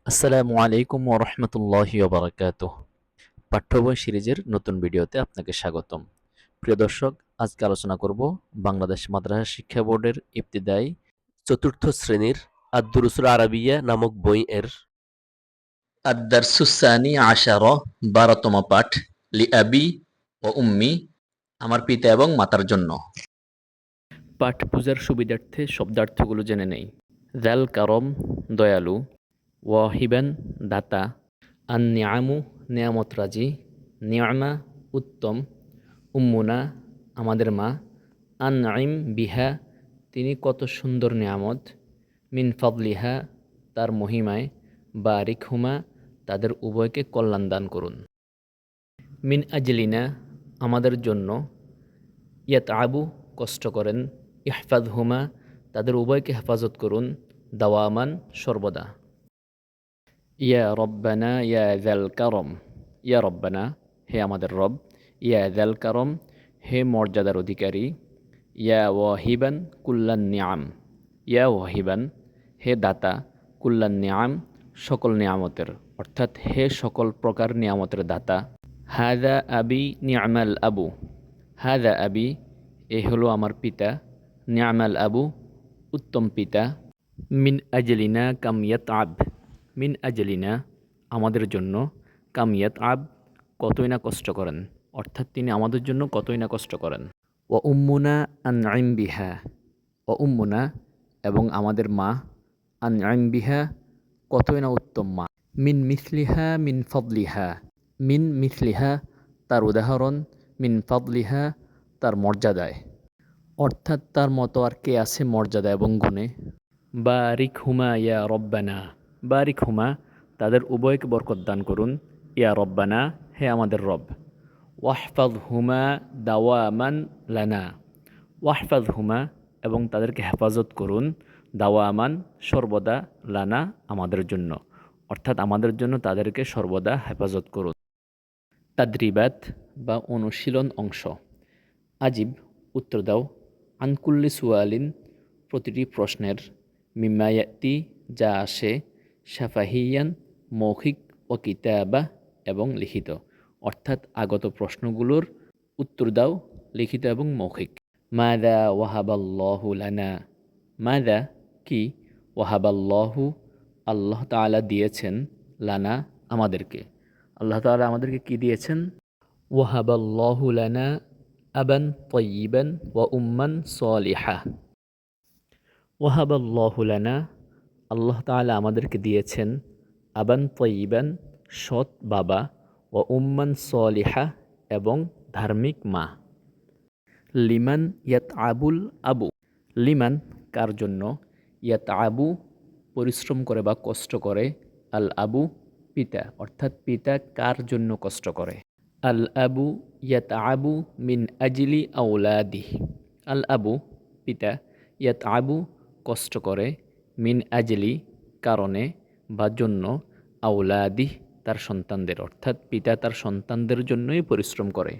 আসসালামু আলাইকুম ওয়া রাহমাতুল্লাহি ওয়া বারাকাতুহু। পাঠ্য বই সিরিজের নতুন ভিডিওতে আপনাকে স্বাগতম। প্রিয় দর্শক, আজকে আলোচনা করব বাংলাদেশ মাদ্রাসা শিক্ষা বোর্ডের ইবতিদায়ী চতুর্থ শ্রেণীর আদ-দুরুসুল আরাবিয়া নামক বই এর আদ-দারসুস-সানি আশারা ১২তম পাঠ লিআবি ওয়া উম্মি, আমার পিতা এবং মাতার জন্য। পাঠ বোঝার সুবিধার্থে শব্দার্থগুলো জেনে নেই। যাল কারম দয়ালু, ওয়াহিবান দাতা, আন নিয়ামু নিয়ামত রাজি, নিয়ামা উত্তম, উম্মুনা আমাদের মা, আন নাইম বিহা তিনি কত সুন্দর নিয়ামত, মিন ফাদলিহা তার মহিমায়, বারিক হুমা তাদের উভয়কে কল্যাণ দান করুন। মিন আজলিনা আমাদের জন্য, ইয়াত আবু কষ্ট করেন, ইহফাদ হুমা তাদের উভয়কে হেফাজত করুন, দাওয়ামান সর্বদা। ইয়া রব্বানা ইয়া যাল কারম, ইয়া রব্বানা হে আমাদের রব, ইয়া যাল কারম হে মর্যাদার অধিকারী, ইয়া ওয়াহিবান কুল্লান নিয়াম, ইয়া ওয়াহিবান হে দাতা, কুল্লান নিয়াম সকল নিয়ামতের, অর্থাৎ হে সকল প্রকার নিয়ামতের দাতা। হাদা আবি নিয়ামাল আবু, হাদা আবি এ হলো আমার পিতা, নিয়ামাল আবু উত্তম পিতা, মিন আজলিনা কামিয়াত আব, মিন আজলিনা আমাদের জন্য, কামিয়াত আব কতই না কষ্ট করেন, অর্থাৎ তিনি আমাদের জন্য কতই না কষ্ট করেন। ও উম্মুনা আনআইম বিহা, ও উম্মুনা এবং আমাদের মা, আনআইম বিহা কতই না উত্তম মা, মিন মিসলিহা মিন ফদলিহা, মিন মিসলিহা তার উদাহরণ, মিন ফদলিহা তার মর্যাদায়, অর্থাৎ তার মতো আর কে আছে মর্যাদা এবং গুণে। বারিক হুমা ইয়া রব্বানা, বারিক হুমা তাদের উভয়কে বরকত দান করুন, ইয়া রব্বানা হে আমাদের রব। ওয়াহফাজ হুমা দাওয়ামান লানা, ওয়াহফাজ হুমা এবং তাদেরকে হেফাজত করুন, দাওয়ামান সর্বদা, লানা আমাদের জন্য, অর্থাৎ আমাদের জন্য তাদেরকে সর্বদা হেফাজত করুন। তাদ্রিবাত বা অনুশীলন অংশ। আজিব উত্তর দাও, আনকুল্লি সুয়ালিন প্রতিটি প্রশ্নের, মিম্মায়াতি যা আসে, সাফাহিয়ান মৌখিক ও কিতাবা এবং লিখিত, অর্থাৎ আগত প্রশ্নগুলোর উত্তর দাও লিখিত এবং মৌখিক। মাদা ওয়াহাবাল্লাহু লানা, মাদা কি, ওয়াহাবাল্লাহু আল্লাহ তাআলা দিয়েছেন, লানা আমাদেরকে, আল্লাহ তাআলা আমাদেরকে কি দিয়েছেন, ওয়াহাবাল্লাহু লানা আবান তয়্যিবান ওয়া উম্মান সলিহা, ওয়াহাবাল্লাহু লানা আল্লাহ তাআলা আমাদেরকে দিয়েছেন, আবান তয়্যিবান সৎ বাবা, ও উম্মান সলিহা এবং ধার্মিক মা। লিমান ইয়াত আবুল আবু, লিমান কার জন্য, ইয়াত আবু পরিশ্রম করে বা কষ্ট করে, আল আবু পিতা, অর্থাৎ পিতা কার জন্য কষ্ট করে। আল আবু ইয়াত আবু মিন আজলি আউলাদিহ, আল আবু পিতা, ইয়াত আবু কষ্ট করে, মিন আজলি কারণে বা জন্য, আউলাদিহ তার সন্তানদের, অর্থাৎ পিতা তার সন্তানদের জন্যই পরিশ্রম করে।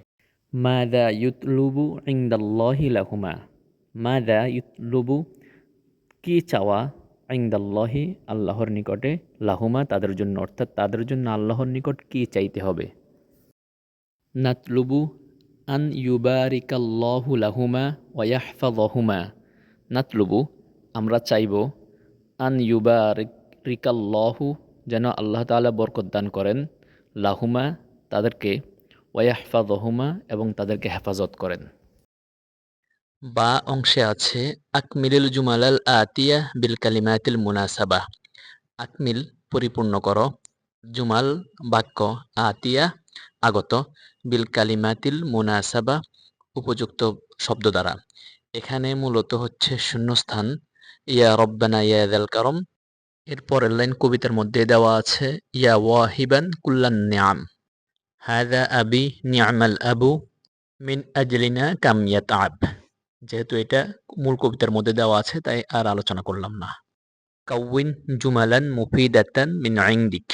মাদা ইউতলুবু ইনদাল্লাহি লাহুমা, মাদা ইউতলুবু কি চাওয়া, ইনদাল্লাহি আল্লাহর নিকটে, লাহুমা তাদের জন্য, অর্থাৎ তাদের জন্য আল্লাহর নিকট কি চাইতে হবে। নাতলুবু আন ইউবারিকাল্লাহু লাহুমা ওয়া ইয়াহফাযহুমা, নাতলুবু আমরা চাইব, আন ইউবারিকাল্লাহু যেন আল্লাহ তাআলা বরকত দান করেন, লাহুমা তাদেরকে, ওয়া ইয়াহফাযহুমা এবং তাদেরকে হেফাজত করেন। বা অংশে আছে আকমিলুল জুমালাল আতিয়া বিল কালিমাতিল মুনাসাবা, আকমিল পরিপূর্ণ করো, জুমাল বাক্য, আতিয়া আগত, বিল কালিমাতিল মুনাসাবা উপযুক্ত শব্দ দ্বারা। এখানে মূলত হচ্ছে শূন্যস্থান, ইয়া রব্বানা ইয়া যাল কারম, এর পরের লাইন কবিতার মধ্যে দেওয়া আছে, ইয়া ওয়াহিবান কুল্লান নিয়াম, হাযা আবি নি'মাল আবু, মিন আজলিনা কাম ইয়াতআব। যেহেতু এটা মূল কবিতার মধ্যে দেওয়া আছে তাই আর আলোচনা করলাম না। কাউইন জুমালান মুফিদাতান মিন ইনদিক,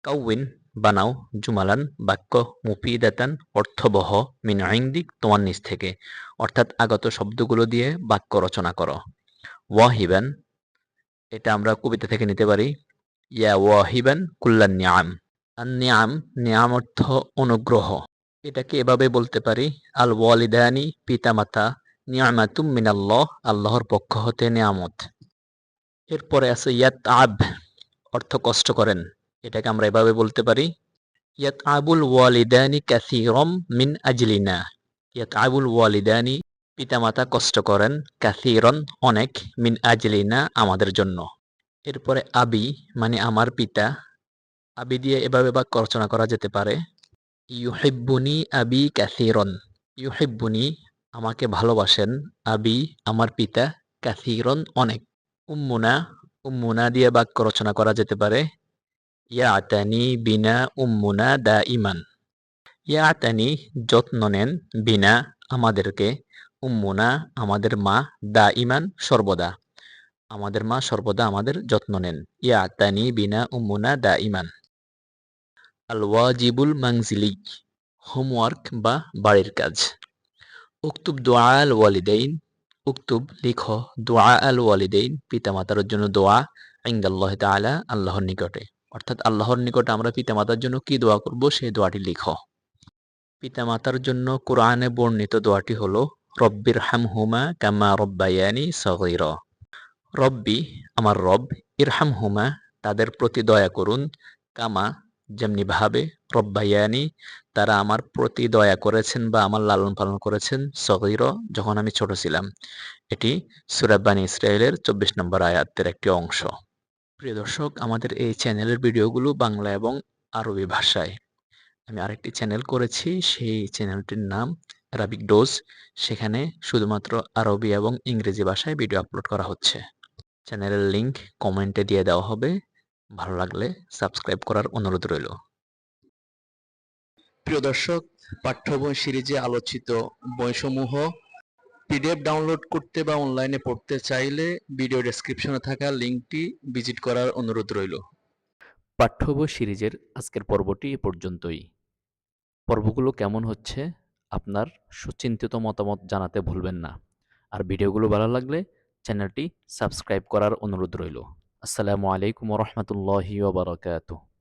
কাউইন বানাও, জুমালান বাক্য, মুফিদাতান অর্থবহ, মিন ইনদিক তোমার নিজ থেকে, অর্থাৎ আগত শব্দগুলো দিয়ে বাক্য রচনা করো। ওয়াহিবান এটা আমরা কবিতা থেকে নিতে পারি, ইয়া ওয়াহিবান কুল্লান নিয়াম। আর নিয়াম, নিয়াম অর্থ অনুগ্রহ। এটাকে এভাবে বলতে পারি, আল ওয়ালিদানি পিতামাতা, নিয়ামাতুম মিনাল্লাহ আল্লাহর পক্ষ হতে নিয়ামত। এরপরে আছে ইয়াত আব, অর্থ কষ্ট করেন। এটাকে আমরা এভাবে বলতে পারি, ইয়াত আবুল ওয়ালিদানি কাসীরাম মিন আজলিনা। ইয়াত আবুল ওয়ালিদানি পিতামাতা কষ্ট করেন, কাসীরান অনেক, মিন আজলিনা আমাদের জন্য। এরপরে আবি মানে আমার পিতা। আবি দিয়ে এভাবে বাক্য রচনা করা যেতে পারে, ইউহিব্বুনি আবি কাসীরান। ইউহিব্বুনি আমাকে ভালোবাসেন, আবি আমার পিতা, কাসীরান অনেক। উম্মুনা, উম্মুনা দিয়ে বাক্য রচনা করা যেতে পারে, ইয়াতানি বিনা উম্মুনা দাইমান। ইয়াতানি যত্ন নেন, বিনা আমাদেরকে, উম্মুনা আমাদের মা, দাইমান সর্বদা। আমাদের মা সর্বদা আমাদের যত্ন নেন। ইয়াতানি বিনা উম্মুনা দাইমান। আল ওয়াজিবুল মানজিলি, হোমওয়ার্ক বা বাড়ির কাজ। উকতুব দোয়া আল ওয়ালিদাইন, উকতুব লিখো, দোয়া আল ওয়ালিদাইন পিতামাতার জন্য দোয়া, ইনদাল্লাহ তাআলা আল্লাহর নিকটে। অর্থাৎ আল্লাহর নিকটে আমরা পিতামাতার জন্য কি দোয়া করব সেই দোয়াটি লিখো। পিতামাতার জন্য কোরআনে বর্ণিত দোয়াটি হলো, রব্বির হামহুমা কামা রব্বায়ানি সগীরা। রব্বি আমার রব, ইরহামহুমা তাদের প্রতি দয়া করুন, কামা যেমনি ভাবে, রব্বায়ানি তারা আমার প্রতি দয়া করেছেন বা আমার লালন পালন করেছেন, সগীরা যখন আমি ছোট ছিলাম। এটি সূরা বানী ইসরাঈলের ২৪ নম্বর আয়াতের একটি অংশ। প্রিয় দর্শক, আমাদের এই চ্যানেলের ভিডিওগুলো বাংলা এবং আরবি ভাষায়। আমি আরেকটি চ্যানেল করেছি, সেই চ্যানেলটির নাম অ্যারাবিক ডোজ। সেখানে শুধুমাত্র আরবি এবং ইংরেজি ভাষায় ভিডিও আপলোড করা হচ্ছে। চ্যানেলের লিংক কমেন্টে দিয়ে দেওয়া হবে। ভালো লাগলে সাবস্ক্রাইব করার অনুরোধ রইল। প্রিয় দর্শক, পাঠ্য বই সিরিজে আলোচিত বইসমূহ পিডিএফ ডাউনলোড করতে বা অনলাইনে পড়তে চাইলে ভিডিও ডেসক্রিপশনে থাকা লিংকটি ভিজিট করার অনুরোধ রইল। পাঠ্য বই সিরিজের আজকের পর্বটি এ পর্যন্তই। পর্বগুলো কেমন হচ্ছে আপনার সুচিন্তিত মতামত জানাতে ভুলবেন না। আর ভিডিওগুলো ভালো লাগলে চ্যানেলটি সাবস্ক্রাইব করার অনুরোধ রইল। আসসালামু আলাইকুম ওয়া রাহমাতুল্লাহি ওয়া বারাকাতুহু।